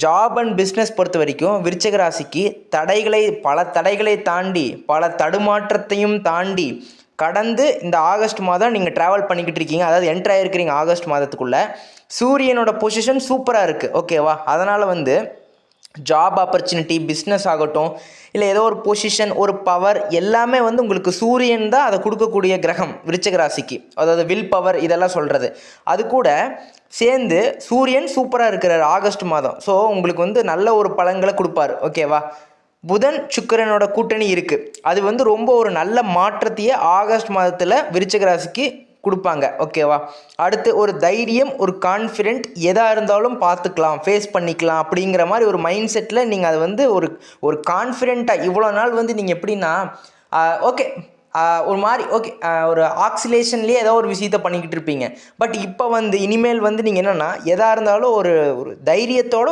Job and business பொறுத்த வரைக்கும் விருச்சிக ராசிக்கு பல தடைகளை தாண்டி பல தடுமாற்றத்தையும் தாண்டி கடந்து இந்த ஆகஸ்ட் மாதம் நீங்கள் ட்ராவல் பண்ணிக்கிட்டு இருக்கீங்க. அதாவது என்ட்ரு ஆகிருக்கிறீங்க ஆகஸ்ட் மாதத்துக்குள்ளே. சூரியனோட பொசிஷன் சூப்பராக இருக்குது, ஓகேவா? அதனால் ஜாப் ஆப்பர்ச்சுனிட்டி, பிஸ்னஸ் ஆகட்டும், இல்லை ஏதோ ஒரு பொசிஷன், ஒரு பவர், எல்லாமே உங்களுக்கு சூரியன் தான் அதை கொடுக்கக்கூடிய கிரகம் விருச்சிக ராசிக்கு. அதாவது வில் பவர் இதெல்லாம் சொல்கிறது. அது கூட சேர்ந்து சூரியன் சூப்பராக இருக்கிறார் ஆகஸ்ட் மாதம். ஸோ உங்களுக்கு நல்ல ஒரு பலன்களை கொடுப்பார், ஓகேவா? புதன் சுக்கிரனோட கூட்டணி இருக்குது. அது ரொம்ப ஒரு நல்ல மாற்றத்தையே ஆகஸ்ட் மாதத்தில் விருச்சிக ராசிக்கு கொடுப்பாங்க, ஓகேவா? அடுத்து ஒரு தைரியம், ஒரு கான்ஃபிடென்ட், எதாக இருந்தாலும் பார்த்துக்கலாம், ஃபேஸ் பண்ணிக்கலாம் அப்படிங்கிற மாதிரி ஒரு மைண்ட் செட்டில் நீங்கள் அதை ஒரு கான்ஃபிடென்ட்டாக இவ்வளோ நாள் நீங்கள் எப்படின்னா ஓகே ஒரு மாதிரி ஓகே ஒரு ஆக்சிலேஷன்லேயே ஏதோ ஒரு விஷயத்தை பண்ணிக்கிட்டு இருப்பீங்க. பட் இப்போ இனிமேல் நீங்கள் என்னென்னா எதாக இருந்தாலும் ஒரு தைரியத்தோட